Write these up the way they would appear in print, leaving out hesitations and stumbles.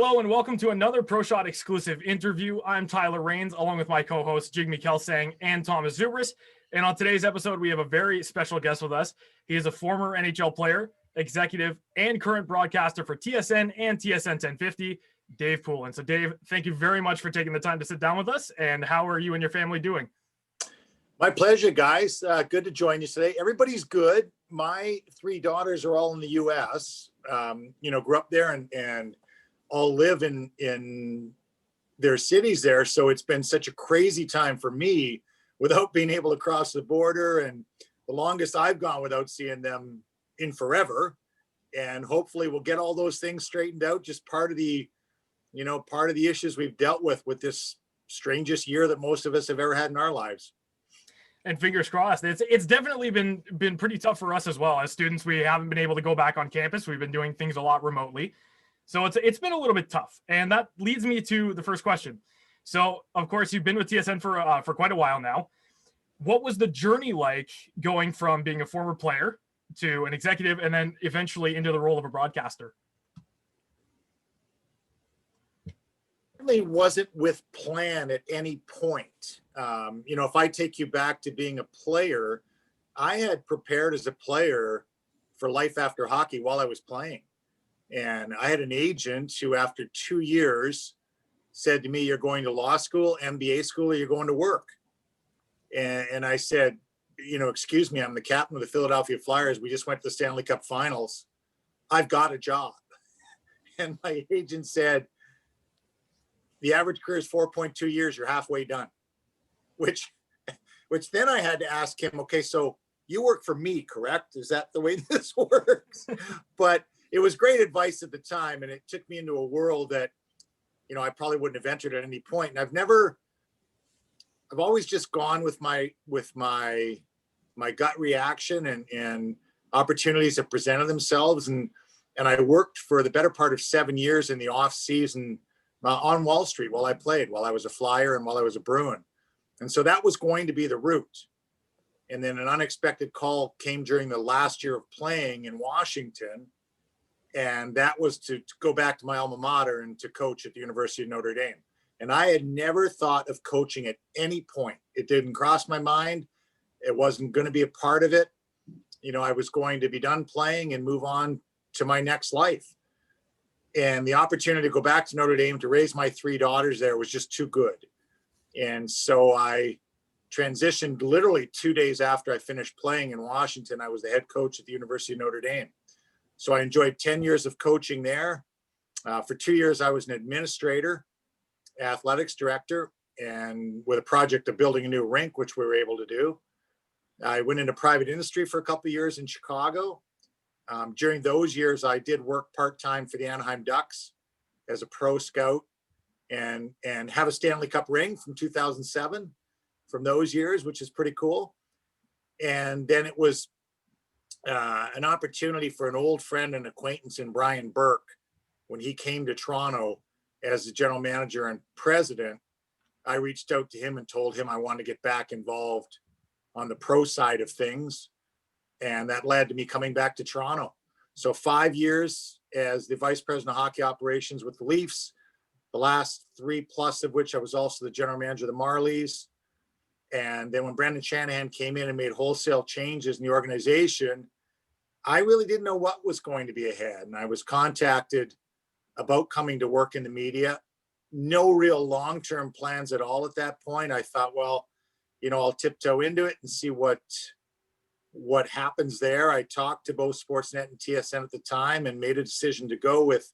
Hello and welcome to another ProShot exclusive interview. I'm Tyler Rains, along with my co-hosts Jigme Kelsang and Thomas Zubris. And on today's episode, we have a very special guest with us. He is a former NHL player, executive, and current broadcaster for TSN and TSN 1050, Dave Poulin. So Dave, thank you very much for taking the time to sit down with us. And how are you and your family doing? My pleasure, guys. Good to join you today. Everybody's good. My three daughters are all in the U.S. Grew up there and all live in their cities there. So it's been such a crazy time for me without being able to cross the border. And the longest I've gone without seeing them in forever. And hopefully we'll get all those things straightened out. Just part of the issues we've dealt with this strangest year that most of us have ever had in our lives. And fingers crossed. It's definitely been pretty tough for us as well. As students, we haven't been able to go back on campus. We've been doing things a lot remotely. So it's been a little bit tough. And that leads me to the first question. So, of course, you've been with TSN for quite a while now. What was the journey like going from being a former player to an executive and then eventually into the role of a broadcaster? Really wasn't with plan at any point. If I take you back to being a player, I had prepared as a player for life after hockey while I was playing. And I had an agent who, after 2 years, said to me, "You're going to law school, MBA school, or you're going to work." And I said, "Excuse me, I'm the captain of the Philadelphia Flyers. We just went to the Stanley Cup Finals. I've got a job." And my agent said, "The average career is 4.2 years. You're halfway done." Which then I had to ask him, "Okay, so you work for me, correct? Is that the way this works?" But it was great advice at the time. And it took me into a world that, I probably wouldn't have entered at any point. And I've always just gone with my gut reaction and opportunities that presented themselves. And I worked for the better part of 7 years in the off season on Wall Street while I was a Flyer and while I was a Bruin. And so that was going to be the route. And then an unexpected call came during the last year of playing in Washington. And that was to go back to my alma mater and to coach at the University of Notre Dame. And I had never thought of coaching at any point. It didn't cross my mind. It wasn't going to be a part of it. I was going to be done playing and move on to my next life. And the opportunity to go back to Notre Dame to raise my three daughters there was just too good. And so I transitioned literally 2 days after I finished playing in Washington. I was the head coach at the University of Notre Dame. So I enjoyed 10 years of coaching there. For 2 years, I was an administrator, athletics director, and with a project of building a new rink, which we were able to do. I went into private industry for a couple of years in Chicago. During those years, I did work part-time for the Anaheim Ducks as a pro scout and have a Stanley Cup ring from 2007 from those years, which is pretty cool. And then it was an opportunity for an old friend and acquaintance in Brian Burke. When he came to Toronto as the general manager and president, I reached out to him and told him I wanted to get back involved on the pro side of things. And that led to me coming back to Toronto. So 5 years as the vice president of hockey operations with the Leafs, the last 3+ of which I was also the general manager of the Marlies. And then when Brendan Shanahan came in and made wholesale changes in the organization, I really didn't know what was going to be ahead. And I was contacted about coming to work in the media. No real long-term plans at all at that point. I thought, well, I'll tiptoe into it and see what happens there. I talked to both Sportsnet and TSN at the time and made a decision to go with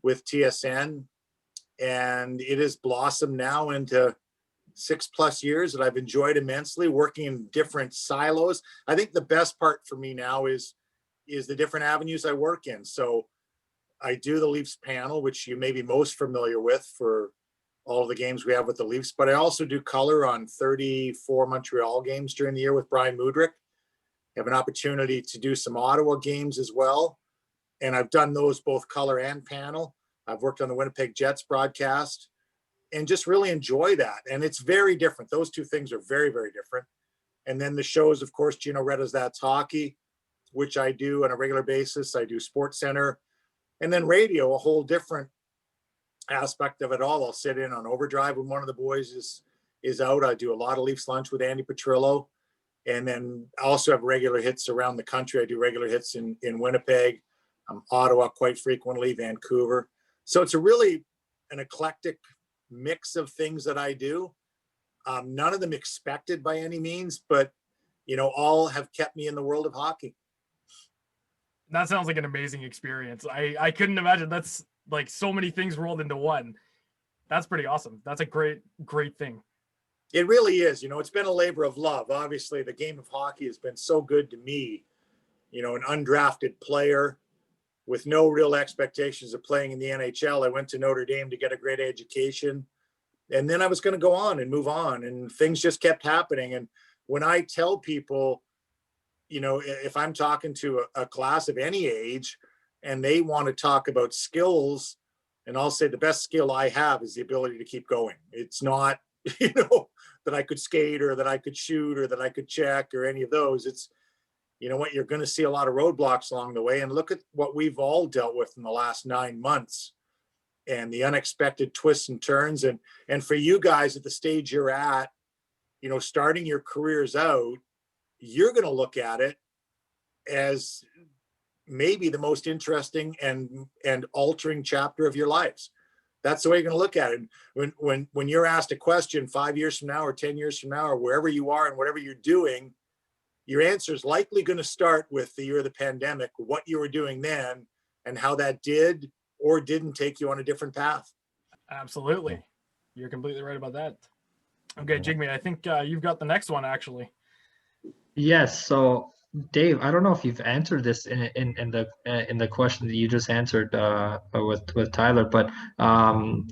TSN. And it has blossomed now into 6+ years that I've enjoyed immensely, working in different silos. I think the best part for me now is the different avenues I work in. So I do the Leafs panel, which you may be most familiar with for all of the games we have with the Leafs, but I also do color on 34 Montreal games during the year with Brian Mudryk. I have an opportunity to do some Ottawa games as well. And I've done those both color and panel. I've worked on the Winnipeg Jets broadcast and just really enjoy that. And it's very different. Those two things are very, very different. And then the shows, of course, Gino Retta's That's Hockey, which I do on a regular basis. I do Sports Center, and then radio, a whole different aspect of it all. I'll sit in on overdrive when one of the boys is out. I do a lot of Leafs lunch with Andy Petrillo, and then I also have regular hits around the country. I do regular hits in Winnipeg, Ottawa quite frequently, Vancouver. So it's a really an eclectic mix of things that I do. None of them expected by any means, but all have kept me in the world of hockey. That sounds like an amazing experience. I couldn't imagine. That's like so many things rolled into one. That's pretty awesome. That's a great thing. It really is. It's been a labor of love. Obviously, the game of hockey has been so good to me. An undrafted player with no real expectations of playing in the NHL. I went to Notre Dame to get a great education. And then I was going to go on and move on. And things just kept happening. And when I tell people, if I'm talking to a class of any age and they want to talk about skills, and I'll say the best skill I have is the ability to keep going. It's not, that I could skate or that I could shoot or that I could check or any of those. It's, you're going to see a lot of roadblocks along the way. And look at what we've all dealt with in the last 9 months and the unexpected twists and turns. And for you guys at the stage you're at, starting your careers out, you're going to look at it as maybe the most interesting and altering chapter of your lives. That's the way you're going to look at it. When you're asked a question 5 years from now or 10 years from now or wherever you are and whatever you're doing, your answer is likely going to start with the year of the pandemic, what you were doing then and how that did or didn't take you on a different path. Absolutely. You're completely right about that. Okay, Jigme, I think you've got the next one actually. Yes. So Dave, I don't know if you've answered this in the question that you just answered with Tyler, but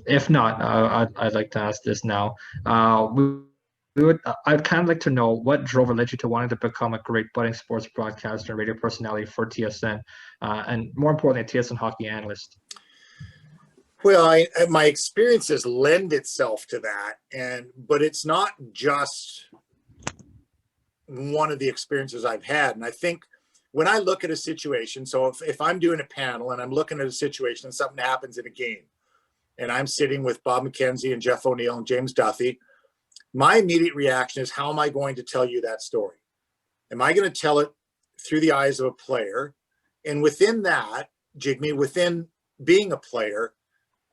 if not, I'd like to ask this now. I'd kind of like to know what drove or led you to wanting to become a great budding sports broadcaster and radio personality for TSN, and more importantly, a TSN hockey analyst. Well, my experiences lend itself to that, but it's not just one of the experiences I've had. And I think when I look at a situation, so if I'm doing a panel and I'm looking at a situation and something happens in a game, and I'm sitting with Bob McKenzie and Jeff O'Neill and James Duthie, my immediate reaction is, how am I going to tell you that story? Am I going to tell it through the eyes of a player? And within that, Jigme, within being a player,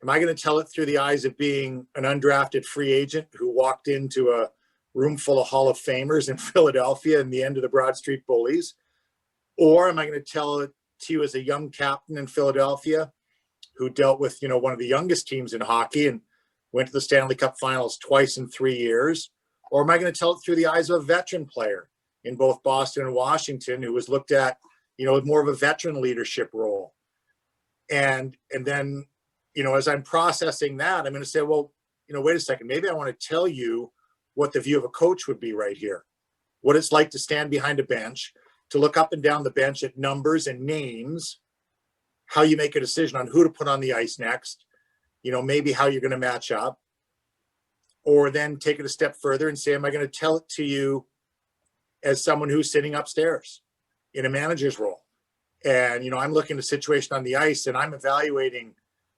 am I going to tell it through the eyes of being an undrafted free agent who walked into a room full of Hall of Famers in Philadelphia in the end of the Broad Street Bullies? Or am I going to tell it to you as a young captain in Philadelphia who dealt with, one of the youngest teams in hockey and went to the Stanley Cup Finals twice in 3 years? Or am I going to tell it through the eyes of a veteran player in both Boston and Washington who was looked at, with more of a veteran leadership role? And then, as I'm processing that, I'm going to say, well, wait a second, maybe I want to tell you what the view of a coach would be right here, what it's like to stand behind a bench, to look up and down the bench at numbers and names, how you make a decision on who to put on the ice next, maybe how you're going to match up, or then take it a step further and say, am I going to tell it to you as someone who's sitting upstairs in a manager's role? And, I'm looking at a situation on the ice and I'm evaluating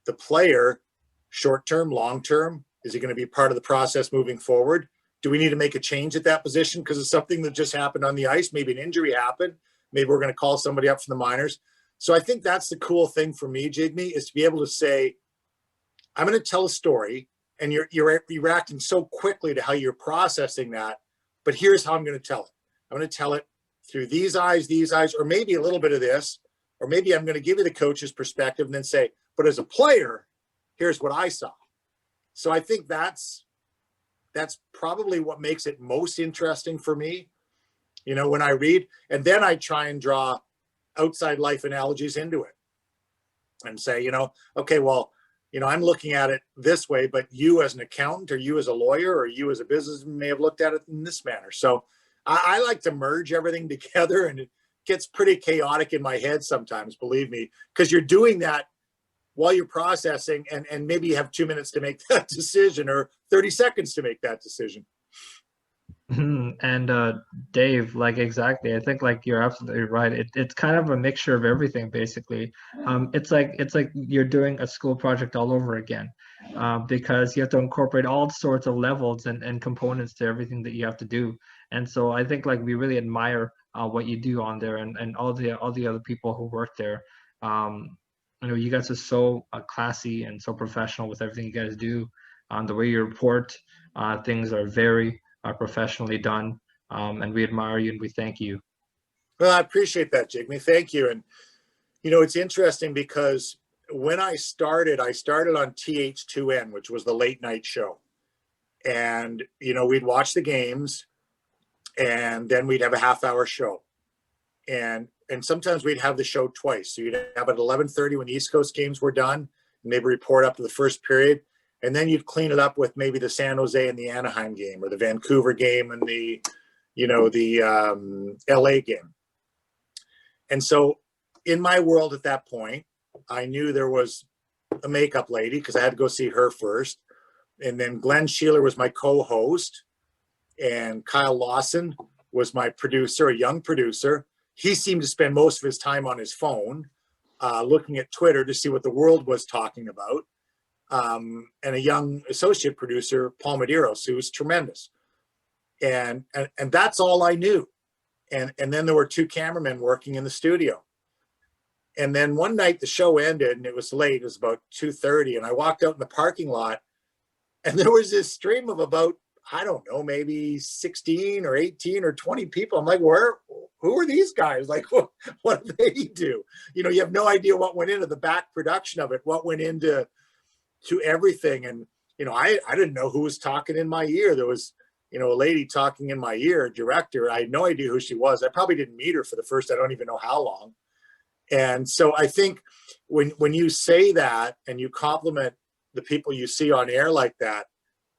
the player short-term, long-term. Is he going to be part of the process moving forward? Do we need to make a change at that position because of something that just happened on the ice? Maybe an injury happened. Maybe we're going to call somebody up from the minors. So I think that's the cool thing for me, Jigme, is to be able to say, I'm going to tell a story, and you're reacting so quickly to how you're processing that, but here's how I'm going to tell it. I'm going to tell it through these eyes, or maybe a little bit of this, or maybe I'm going to give you the coach's perspective and then say, but as a player, here's what I saw. So I think that's probably what makes it most interesting for me, when I read, and then I try and draw outside life analogies into it and say, okay, well, I'm looking at it this way, but you as an accountant or you as a lawyer or you as a businessman may have looked at it in this manner. So I like to merge everything together, and it gets pretty chaotic in my head sometimes, believe me, because you're doing that while you're processing, and maybe you have 2 minutes to make that decision or 30 seconds to make that decision. And Dave, exactly, I think you're absolutely right. It's kind of a mixture of everything, basically. It's like you're doing a school project all over again. because you have to incorporate all sorts of levels and components to everything that you have to do. And so I think like we really admire what you do on there, and all the other people who work there. You guys are so classy and so professional with everything you guys do. The way you report things are very professionally done, and we admire you and we thank you. Well, I appreciate that, Jigme. Thank you. And it's interesting because when I started on TH2N, which was the late night show. And, we'd watch the games and then we'd have a half-hour show. And sometimes we'd have the show twice. So you'd have at 11:30 when the East Coast games were done, and maybe report up to the first period. And then you'd clean it up with maybe the San Jose and the Anaheim game, or the Vancouver game and the LA game. And so in my world at that point, I knew there was a makeup lady because I had to go see her first. And then Glenn Sheeler was my co-host, and Kyle Lawson was my producer, a young producer. He seemed to spend most of his time on his phone, looking at Twitter to see what the world was talking about. And a young associate producer, Paul Medeiros, who was tremendous. And that's all I knew. And then there were two cameramen working in the studio. And then one night the show ended and it was late. It was about 2:30. And I walked out in the parking lot and there was this stream of about, I don't know, maybe 16 or 18 or 20 people. I'm like, who are these guys? Like, what do they do? You have no idea what went into the back production of it, what went into everything. And, I didn't know who was talking in my ear. There was, a lady talking in my ear, a director. I had no idea who she was. I probably didn't meet her for the first, I don't even know how long. And so I think when you say that and you compliment the people you see on air like that,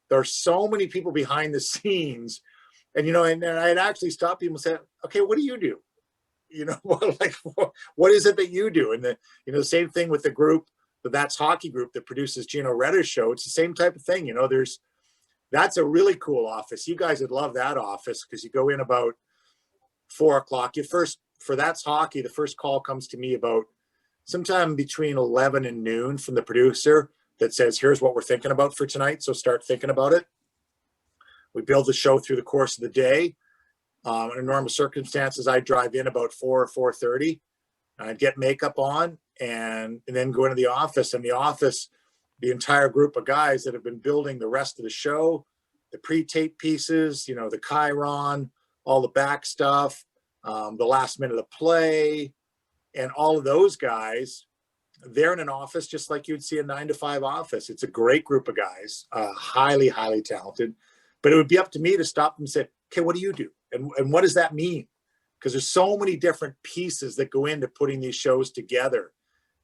there are so many people behind the scenes. And, and I'd actually stop people and say, okay, what do you do? Like, what is it that you do? And the same thing with the group, That's Hockey group that produces Gino Retta's show. It's the same type of thing. That's a really cool office. You guys would love that office because you go in about 4:00. For That's Hockey, the first call comes to me about sometime between 11 and noon from the producer that says, here's what we're thinking about for tonight. So start thinking about it. We build the show through the course of the day. In normal circumstances, I drive in about 4 or 4:30. I'd get makeup on and then go into the office. And the office, the entire group of guys that have been building the rest of the show, the pre-tape pieces, the Chiron, all the back stuff, the last minute of play, and all of those guys, they're in an office just like you'd see a 9-to-5 office. It's a great group of guys, highly, highly talented. But it would be up to me to stop them and say, okay, what do you do? And what does that mean? Because there's so many different pieces that go into putting these shows together.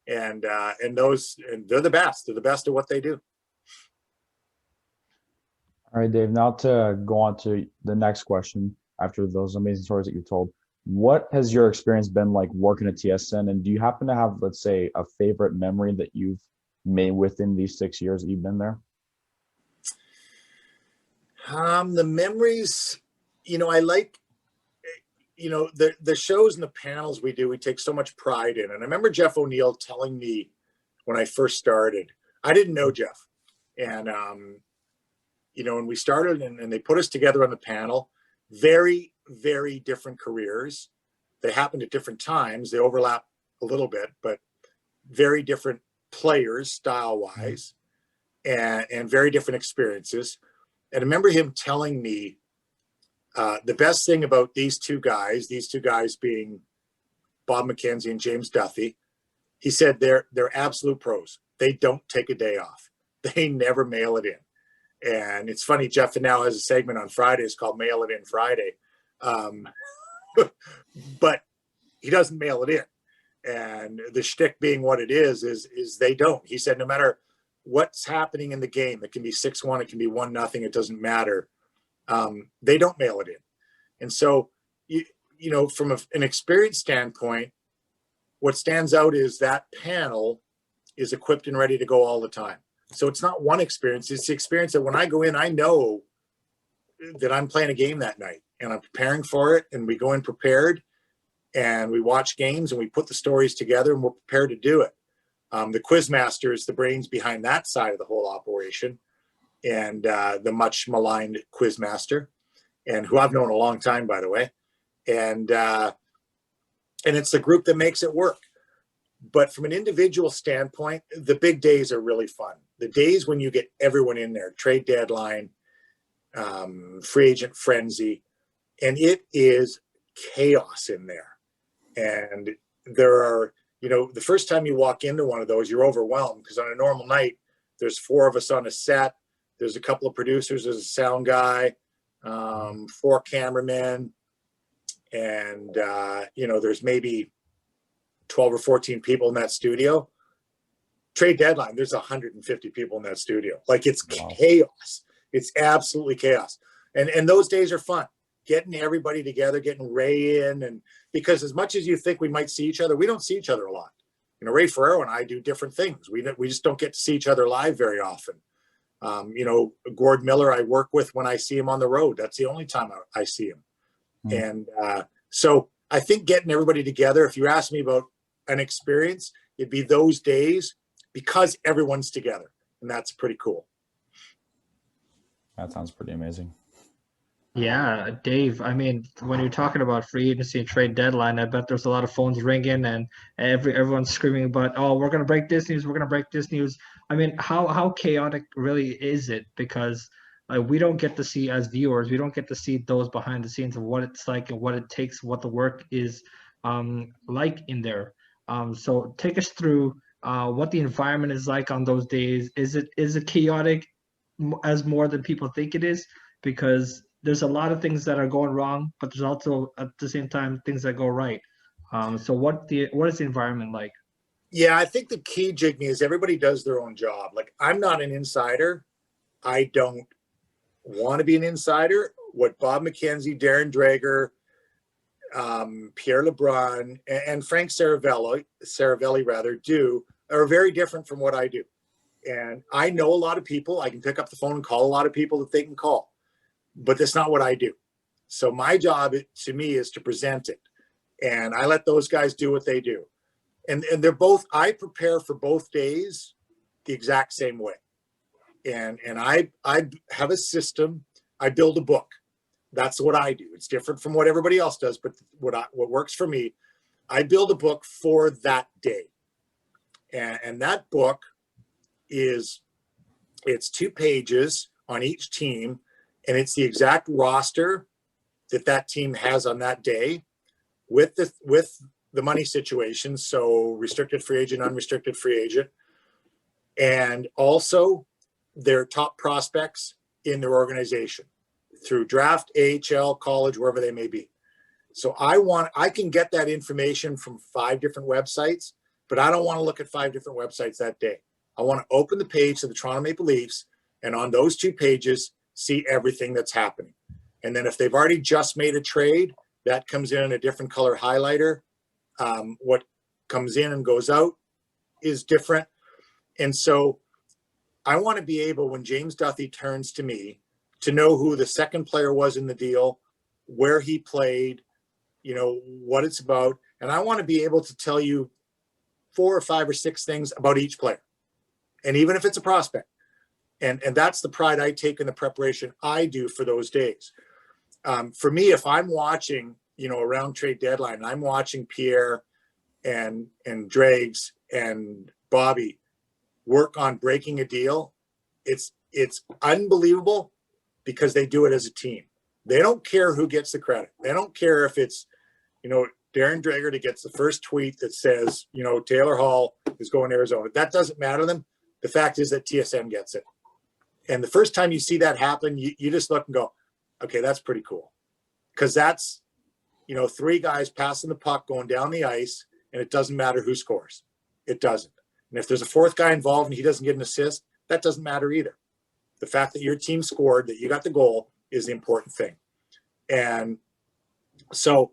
And they're the best. They're the best at what they do. All right, Dave, now to go on to the next question after those amazing stories that you told. What has your experience been like working at TSN? And do you happen to have, let's say, a favorite memory that you've made within these 6 years that you've been there? The memories, I like, the shows and the panels we do, we take so much pride in. And I remember Jeff O'Neill telling me when I first started, I didn't know Jeff. And, when we started and they put us together on the panel, very, very different careers. They happened at different times. They overlap a little bit, but very different players style-wise and very different experiences. And I remember him telling me the best thing about these two guys being Bob McKenzie and James Duthie, he said they're absolute pros. They don't take a day off. They never mail it in. And it's funny, Jeff now has a segment on Fridays called Mail It In Friday. But he doesn't mail it in. And the shtick being what it is they don't. He said no matter what's happening in the game, it can be 6-1, it can be 1-0, it doesn't matter. They don't mail it in. And so, from an experience standpoint, what stands out is that panel is equipped and ready to go all the time. So it's not one experience. It's the experience that when I go in, I know that I'm playing a game that night and I'm preparing for it. And we go in prepared and we watch games and we put the stories together and we're prepared to do it. The Quizmaster is the brains behind that side of the whole operation, and the much maligned Quizmaster, and who I've known a long time, by the way. And it's the group that makes it work. But from an individual standpoint, the big days are really fun. The days when you get everyone in there, trade deadline, free agent frenzy, and it is chaos in there. And there are, the first time you walk into one of those, you're overwhelmed, because on a normal night, there's 4 of us on a set. There's a couple of producers, there's a sound guy, 4 cameramen, and, there's maybe 12 or 14 people in that studio. Trade deadline, there's 150 people in that studio. Like, it's chaos. It's absolutely chaos. And those days are fun. Getting everybody together, getting Ray in, and because as much as you think we might see each other, we don't see each other a lot. Ray Ferrero and I do different things. We just don't get to see each other live very often. Gord Miller, I work with when I see him on the road. That's the only time I see him. And so I think getting everybody together, if you ask me about an experience, it'd be those days, because everyone's together, and that's pretty cool. That sounds pretty amazing. Yeah, Dave, I mean, when you're talking about free agency and trade deadline, I bet there's a lot of phones ringing and everyone's screaming about, oh, we're going to break this news, we're going to break this news. I mean, how chaotic really is it? Because we don't get to see, as viewers, we don't get to see those behind the scenes of what it's like and what it takes, what the work is like in there. So take us through what the environment is like on those days. Is it chaotic as more than people think it is? Because there's a lot of things that are going wrong, but there's also at the same time things that go right. So what is the environment like? Yeah, I think the key, Jigme, is everybody does their own job. Like, I'm not an insider. I don't want to be an insider. What Bob McKenzie, Darren Drager, Pierre LeBrun, and Frank Saravelli do are very different from what I do. And I know a lot of people. I can pick up the phone and call a lot of people that they can call, but that's not what I do. So my job, to me, is to present it, and I let those guys do what they do. And they're both. I prepare for both days the exact same way, and I have a system. I build a book. That's what I do. It's different from what everybody else does, but what works for me, I build a book for that day, and that book it's 2 pages on each team, and it's the exact roster that team has on that day, with the money situation. So restricted free agent, unrestricted free agent, and also their top prospects in their organization through draft, AHL, college, wherever they may be. So I can get that information from 5 different websites, but I don't want to look at 5 different websites that day. I want to open the page to the Toronto Maple Leafs, and on those 2 pages, see everything that's happening. And then if they've already just made a trade, that comes in a different color highlighter. What comes in and goes out is different. And so I want to be able, when James Duthie turns to me, to know who the second player was in the deal, where he played, what it's about. And I want to be able to tell you 4 or 5 or 6 things about each player. And even if it's a prospect. And that's the pride I take in the preparation I do for those days. For me, if I'm watching, around trade deadline, and I'm watching Pierre and Drags and Bobby work on breaking a deal, it's unbelievable, because they do it as a team. They don't care who gets the credit. They don't care if it's, Darren Drager that gets the first tweet that says, Taylor Hall is going to Arizona. That doesn't matter to them. The fact is that TSN gets it. And the first time you see that happen, you just look and go, okay, that's pretty cool. Because that's, 3 guys passing the puck, going down the ice, and it doesn't matter who scores. It doesn't. And if there's a 4th guy involved and he doesn't get an assist, that doesn't matter either. The fact that your team scored, that you got the goal, is the important thing. And so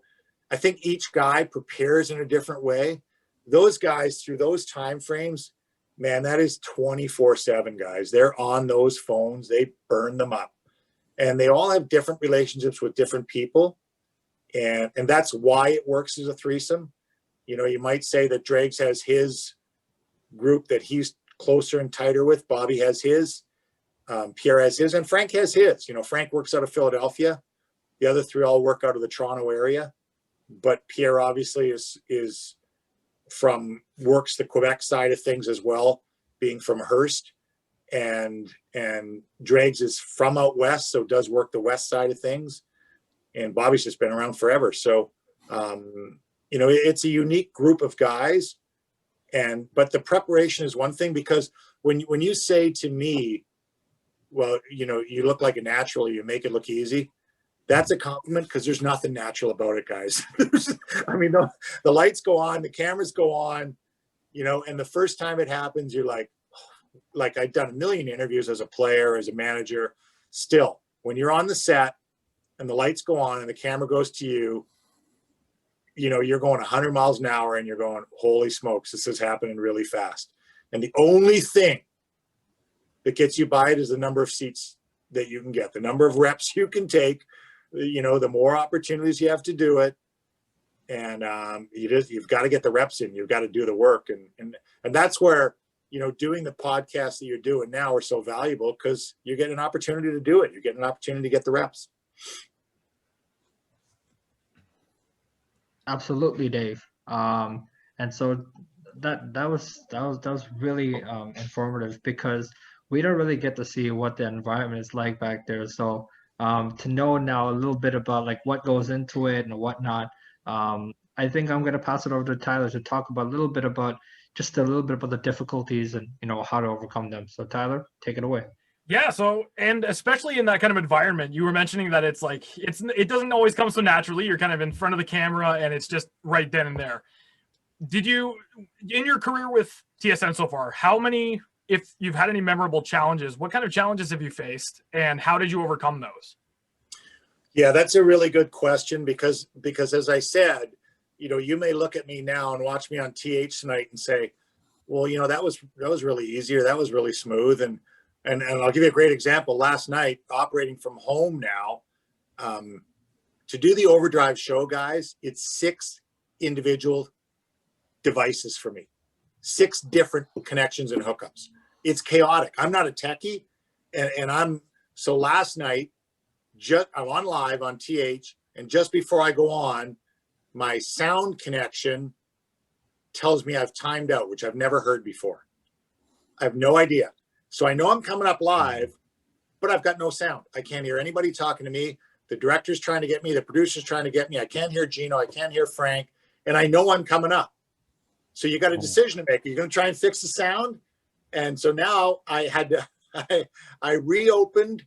I think each guy prepares in a different way. Those guys, through those time frames, man, that is 24/7, guys. They're on those phones. They burn them up. And they all have different relationships with different people. And that's why it works as a threesome. You might say that Drags has his group that he's closer and tighter with. Bobby has his, Pierre has his, and Frank has his. You know, Frank works out of Philadelphia. The other three all work out of the Toronto area, but Pierre obviously is works the Quebec side of things as well, being from Hearst, and Dregs is from out west, so does work the west side of things. And Bobby's just been around forever. So, you know, it's a unique group of guys. But the preparation is one thing, because when you say to me, well, you know, you look like a natural, you make it look easy, that's a compliment, because there's nothing natural about it, guys. I mean, the lights go on, the cameras go on, you know, and the first time it happens, you're like I've done a million interviews as a player, as a manager. Still, when you're on the set and the lights go on and the camera goes to you, you know, you're going 100 miles an hour and you're going, holy smokes, this is happening really fast. And the only thing that gets you by it is the number of seats that you can get, the number of reps you can take, you know, the more opportunities you have to do it. And you've got to get the reps in, you've got to do the work. And that's where, you know, doing the podcast that you're doing now are so valuable, because you get an opportunity to do it. You get an opportunity to get the reps. Absolutely, Dave. And so that was really informative, because we don't really get to see what the environment is like back there. So to know now a little bit about like what goes into it and whatnot, I think I'm going to pass it over to Tyler to talk about a little bit about the difficulties and, you know, how to overcome them. So Tyler, take it away. Yeah. So, and especially in that kind of environment, you were mentioning that it's like, it doesn't always come so naturally. You're kind of in front of the camera and it's just right then and there. Did you, in your career with TSN so far, if you've had any memorable challenges, what kind of challenges have you faced and how did you overcome those? Yeah, that's a really good question, because as I said, you know, you may look at me now and watch me on TH tonight and say, well, you know, that was really easy, or that was really smooth. And I'll give you a great example. Last night, operating from home now, to do the Overdrive show, guys, it's 6 individual devices for me, 6 different connections and hookups. It's chaotic. I'm not a techie. So last night, I'm on live on TH, and just before I go on, my sound connection tells me I've timed out, which I've never heard before. I have no idea. So I know I'm coming up live, but I've got no sound. I can't hear anybody talking to me. The director's trying to get me. The producer's trying to get me. I can't hear Gino. I can't hear Frank. And I know I'm coming up. So you got a decision to make. Are you going to try and fix the sound? And so now I reopened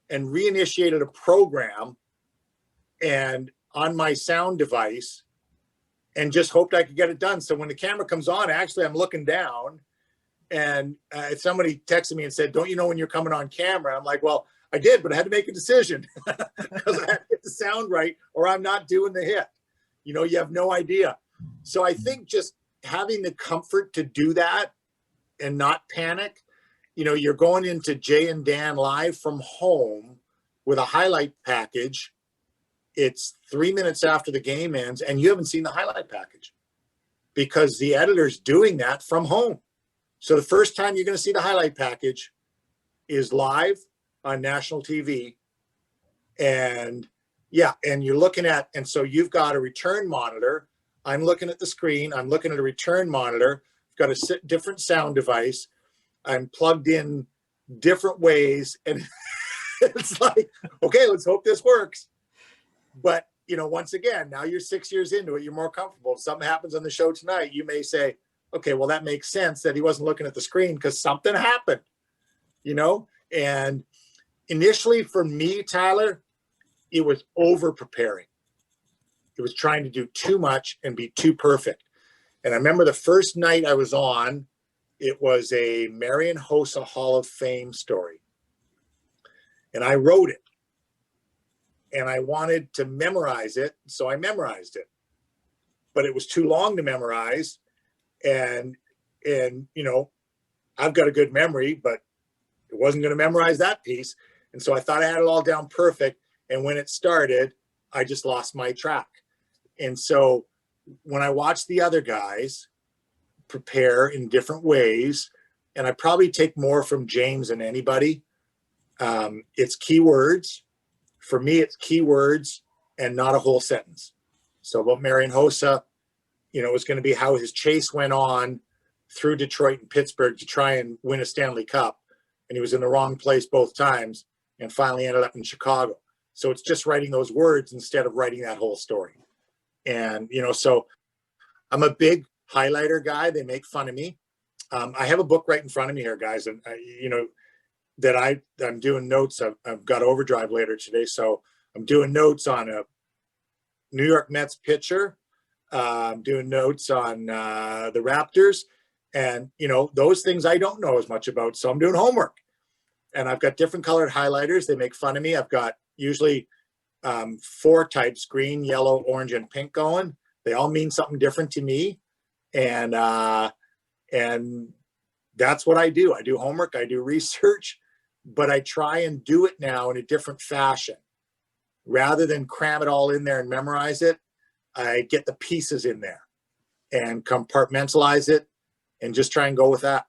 and reinitiated a program and on my sound device, and just hoped I could get it done. So when the camera comes on, actually I'm looking down, and somebody texted me and said, don't you know when you're coming on camera? I'm like, well, I did, but I had to make a decision because I had to get the sound right or I'm not doing the hit. You know, you have no idea. So I think just having the comfort to do that and not panic. You know, you're going into Jay and Dan live from home with a highlight package. It's 3 minutes after the game ends and you haven't seen the highlight package because the editor's doing that from home. So the first time you're going to see the highlight package is live on national TV. And yeah, and you're looking at, and so you've got a return monitor. I'm looking at the screen. I'm looking at a return monitor. I've got a different sound device. I'm plugged in different ways. And it's like, okay, let's hope this works. But, you know, once again, now you're 6 years into it. You're more comfortable. If something happens on the show tonight, you may say, okay, well, that makes sense that he wasn't looking at the screen because something happened, you know? And initially for me, Tyler, it was over preparing. It was trying to do too much and be too perfect. And I remember the first night I was on, it was a Marion Hossa Hall of Fame story. And I wrote it. And I wanted to memorize it, so I memorized it. But it was too long to memorize. And you know, I've got a good memory, but it wasn't going to memorize that piece. And so I thought I had it all down perfect. And when it started, I just lost my track. And so when I watched the other guys prepare in different ways, and I probably take more from James than anybody. It's keywords. For me, it's keywords and not a whole sentence. So about Marian Hossa, you know, it was going to be how his chase went on through Detroit and Pittsburgh to try and win a Stanley Cup. And he was in the wrong place both times and finally ended up in Chicago. So it's just writing those words instead of writing that whole story. And, you know, so I'm a big highlighter guy. They make fun of me. I have a book right in front of me here, guys. And, you know, that I'm doing notes. I've got overdrive later today. So I'm doing notes on a New York Mets pitcher. I'm doing notes on the Raptors. And, you know, those things I don't know as much about. So I'm doing homework. And I've got different colored highlighters. They make fun of me. I've got usually 4 types, green, yellow, orange, and pink going. They all mean something different to me. And that's what I do. I do homework. I do research. But I try and do it now in a different fashion. Rather than cram it all in there and memorize it, I get the pieces in there and compartmentalize it and just try and go with that.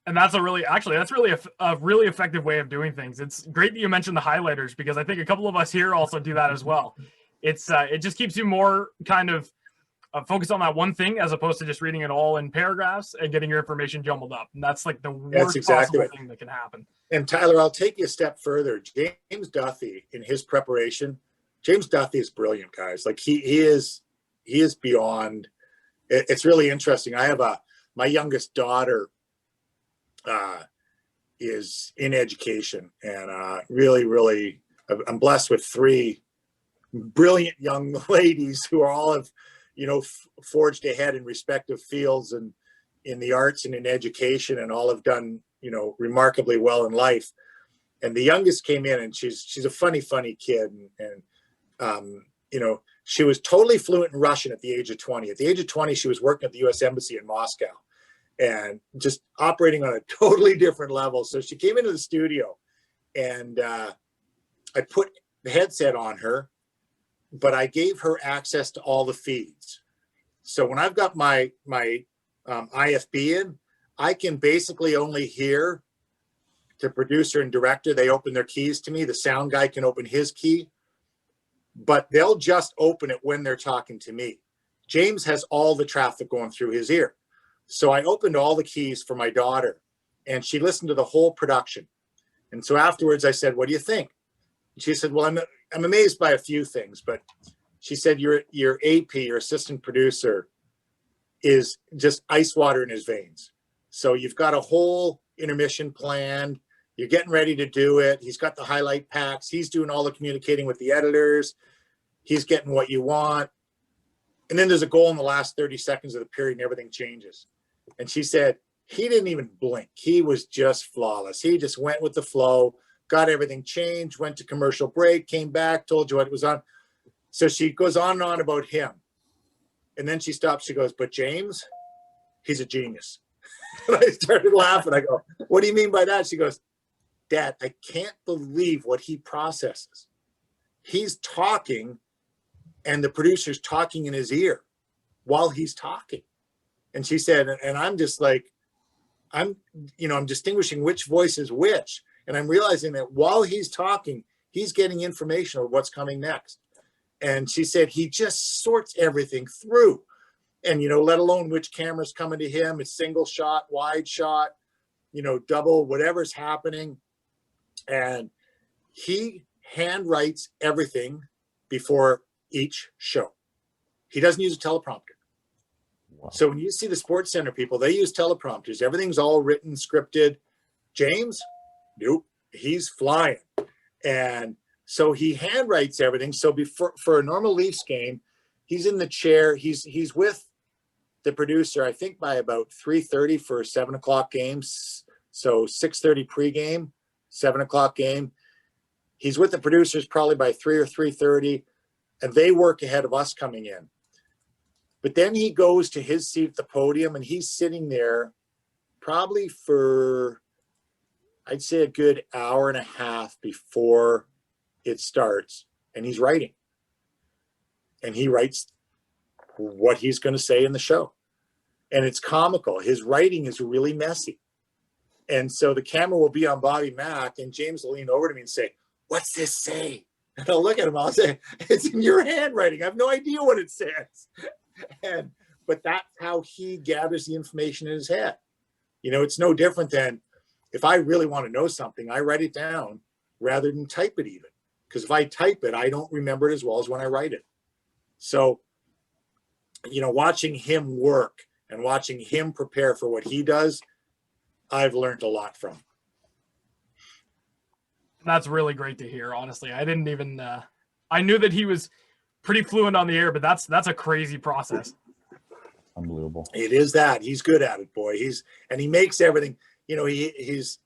And that's a really effective way of doing things. It's great that you mentioned the highlighters, because I think a couple of us here also do that as well. It just keeps you more kind of focused on that one thing, as opposed to just reading it all in paragraphs and getting your information jumbled up. And that's like the worst possible thing that can happen. And Tyler, I'll take you a step further. James Duthie, in his preparation, James Duthie is brilliant, guys. Like he is beyond. It's really interesting. I have my youngest daughter is in education, and really, I'm blessed with 3 brilliant young ladies who are all have, you know, forged ahead in respective fields and in the arts and in education, and all have done, you know, remarkably well in life. And the youngest came in, and she's a funny kid. And you know, she was totally fluent in Russian at the age of 20. At the age of 20, she was working at the U.S. Embassy in Moscow and just operating on a totally different level. So she came into the studio, and I put the headset on her, but I gave her access to all the feeds. So when I've got my IFB in, I can basically only hear the producer and director. They open their keys to me. The sound guy can open his key, but they'll just open it when they're talking to me. James has all the traffic going through his ear. So I opened all the keys for my daughter, and she listened to the whole production. And so afterwards I said, "What do you think?" And she said, "Well, I'm amazed by a few things," but she said, your AP, your assistant producer, is just ice water in his veins. So you've got a whole intermission planned. You're getting ready to do it. He's got the highlight packs. He's doing all the communicating with the editors. He's getting what you want. And then there's a goal in the last 30 seconds of the period and everything changes. And she said, he didn't even blink. He was just flawless. He just went with the flow, got everything changed, went to commercial break, came back, told you what was on. So she goes on and on about him. And then she stops. She goes, "But James, he's a genius." And I started laughing. I go, "What do you mean by that?" She goes, "Dad, I can't believe what he processes. He's talking and the producer's talking in his ear while he's talking." And she said, and I'm just like, I'm distinguishing which voice is which. And I'm realizing that while he's talking, he's getting information of what's coming next. And she said, he just sorts everything through. And, let alone which camera's coming to him, it's single shot, wide shot, double, whatever's happening. And he handwrites everything before each show. He doesn't use a teleprompter. Wow. So when you see the Sports Center people, they use teleprompters. Everything's all written, scripted. James, nope, he's flying. And so he handwrites everything. So for a normal Leafs game, he's in the chair. He's with the producer, I think, by about 3:30 for a 7 o'clock game. So 6:30 pregame, 7 o'clock game. He's with the producers probably by 3 or 3:30, and they work ahead of us coming in. But then he goes to his seat at the podium, and he's sitting there probably for, I'd say, a good hour and a half before it starts, and he's writing. And he writes what he's going to say in the show. and it's comical. His writing is really messy. And so the camera will be on Bobby Mack, and James will lean over to me and say, "What's this say?" And I'll look at him, I'll say, "It's in your handwriting. I have no idea what it says." But that's how he gathers the information in his head. You know, it's no different than if I really want to know something, I write it down rather than type it even. Because if I type it, I don't remember it as well as when I write it. So, you know, watching him work and watching him prepare for what he does, I've learned a lot from. That's really great to hear. Honestly, I didn't even. I knew that he was pretty fluent on the air, but that's a crazy process. Unbelievable. It is that. He's good at it, boy. He makes everything. You know, he's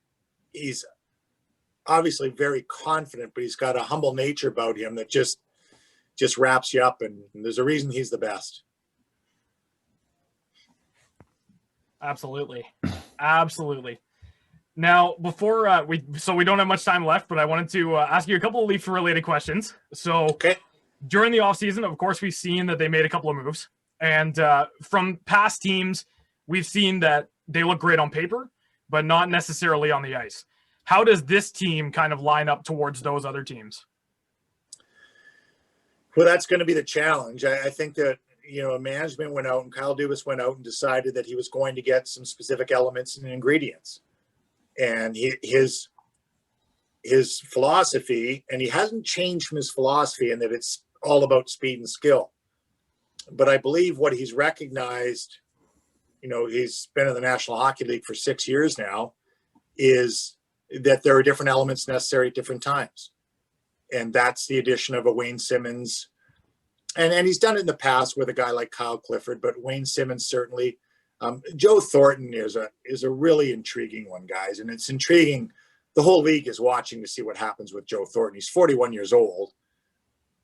obviously very confident, but he's got a humble nature about him that just wraps you up. And there's a reason he's the best. Absolutely. Absolutely. Now, before we don't have much time left, but I wanted to ask you a couple of Leafs related questions. So Okay. During the offseason, of course, we've seen that they made a couple of moves. And from past teams, we've seen that they look great on paper, but not necessarily on the ice. How does this team kind of line up towards those other teams? Well, that's going to be the challenge. I think that, you know, management went out and Kyle Dubas went out and decided that he was going to get some specific elements and ingredients. And his philosophy, and he hasn't changed from his philosophy in that it's all about speed and skill. But I believe what he's recognized, you know, he's been in the National Hockey League for 6 years now, is that there are different elements necessary at different times. And that's the addition of a Wayne Simmons. And he's done it in the past with a guy like Kyle Clifford, but Wayne Simmons certainly. Joe Thornton is a really intriguing one, guys. And it's intriguing. The whole league is watching to see what happens with Joe Thornton. He's 41 years old.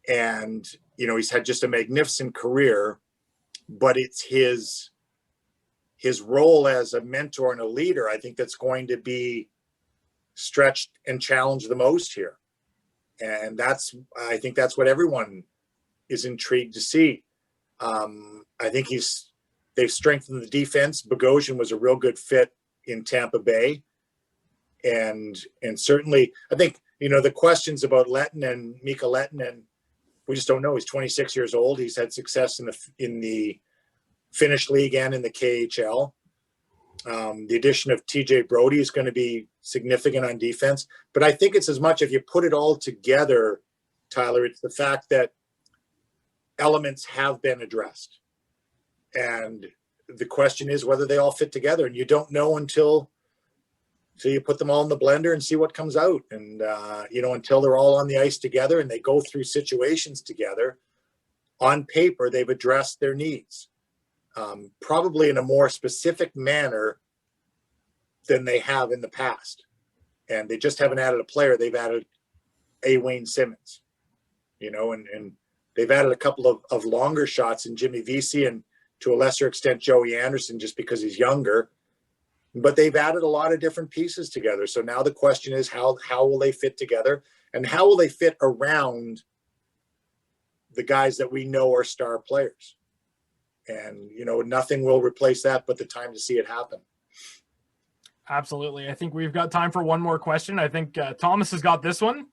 And, you know, he's had just a magnificent career, but it's his role as a mentor and a leader, I think, that's going to be stretched and challenged the most here. And I think that's what everyone is intrigued to see. I think they've strengthened the defense. Bogosian was a real good fit in Tampa Bay. And certainly, I think, you know, the questions about Mika Lehtinen, we just don't know. He's 26 years old. He's had success in the Finnish league and in the KHL. The addition of TJ Brody is going to be significant on defense. But I think it's as much, if you put it all together, Tyler, it's the fact that elements have been addressed. And the question is whether they all fit together. And you don't know until you put them all in the blender and see what comes out. And, you know, until they're all on the ice together and they go through situations together, on paper, they've addressed their needs. Probably in a more specific manner than they have in the past. And they just haven't added a player. They've added a Wayne Simmons, you know, and they've added a couple of longer shots in Jimmy Vesey and to a lesser extent, Joey Anderson, just because he's younger. But they've added a lot of different pieces together. So now the question is how will they fit together and how will they fit around the guys that we know are star players? And, you know, nothing will replace that but the time to see it happen. Absolutely. I think we've got time for one more question. I think Thomas has got this one,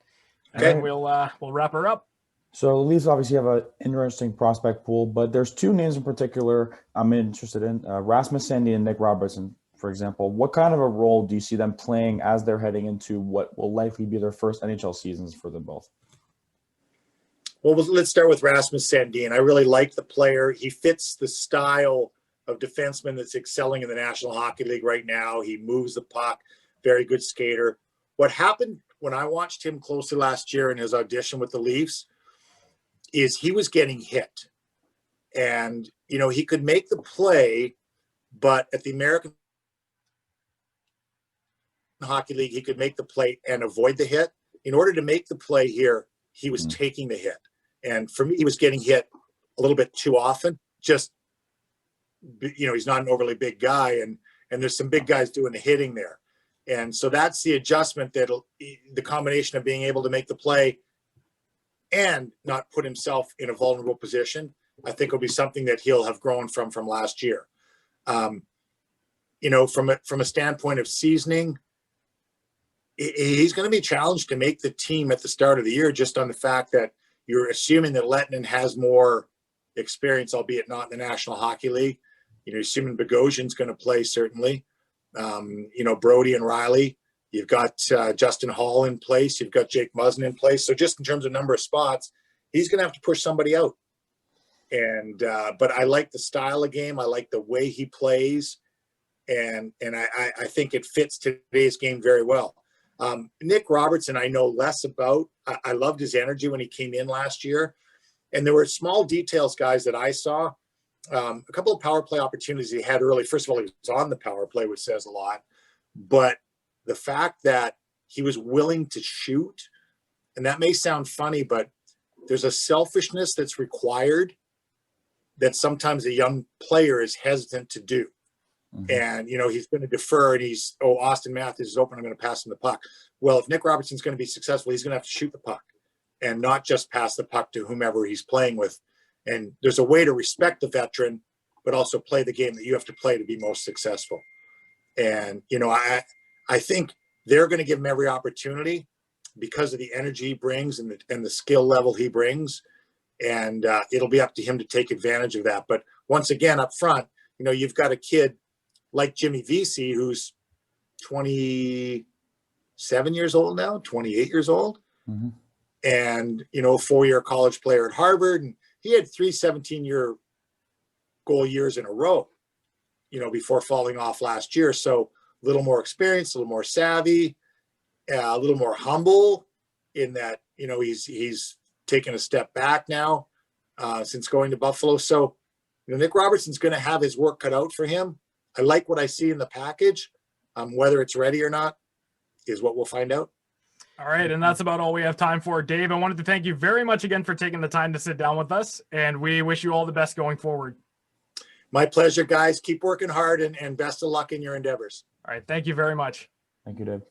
and Okay. then we'll wrap her up. So the Leafs obviously have an interesting prospect pool, but there's two names in particular I'm interested in, Rasmus Sandin and Nick Robertson, for example. What kind of a role do you see them playing as they're heading into what will likely be their first NHL seasons for them both? Well, let's start with Rasmus Sandin. I really like the player. He fits the style of defenseman that's excelling in the National Hockey League right now. He moves the puck, very good skater. What happened when I watched him closely last year in his audition with the Leafs is he was getting hit. And, you know, he could make the play, but at the American Hockey League, he could make the play and avoid the hit. In order to make the play here, he was taking the hit. And for me, he was getting hit a little bit too often. Just, you know, he's not an overly big guy, and there's some big guys doing the hitting there. And so that's the adjustment, the combination of being able to make the play and not put himself in a vulnerable position, I think will be something that he'll have grown from last year. You know, from a standpoint of seasoning, he's going to be challenged to make the team at the start of the year, just on the fact that you're assuming that Lettinen has more experience, albeit not in the National Hockey League. You know, assuming Bogosian's going to play, certainly. You know, Brody and Riley. You've got Justin Hall in place. You've got Jake Muzzin in place. So just in terms of number of spots, he's going to have to push somebody out. And but I like the style of game. I like the way he plays. And I think it fits today's game very well. Nick Robertson, I know less about. I loved his energy when he came in last year. And there were small details, guys, that I saw. A couple of power play opportunities he had early. First of all, he was on the power play, which says a lot. But the fact that he was willing to shoot, and that may sound funny, but there's a selfishness that's required that sometimes a young player is hesitant to do. Mm-hmm. And, you know, he's going to defer and Austin Matthews is open, I'm going to pass him the puck. Well, if Nick Robertson's going to be successful, he's going to have to shoot the puck and not just pass the puck to whomever he's playing with. And there's a way to respect the veteran, but also play the game that you have to play to be most successful. And, you know, I think they're going to give him every opportunity because of the energy he brings and the skill level he brings. And it'll be up to him to take advantage of that. But once again, up front, you know, you've got a kid like Jimmy Vesey, who's 27 years old now, 28 years old. Mm-hmm. And, you know, 4-year college player at Harvard. And he had 3 17-year goal years in a row, you know, before falling off last year. So a little more experience, a little more savvy, a little more humble in that, you know, he's taken a step back now since going to Buffalo. So, you know, Nick Robertson's going to have his work cut out for him. I like what I see in the package. Whether it's ready or not is what we'll find out. All right, and that's about all we have time for. Dave, I wanted to thank you very much again for taking the time to sit down with us, and we wish you all the best going forward. My pleasure, guys. Keep working hard and best of luck in your endeavors. All right, thank you very much. Thank you, Dave.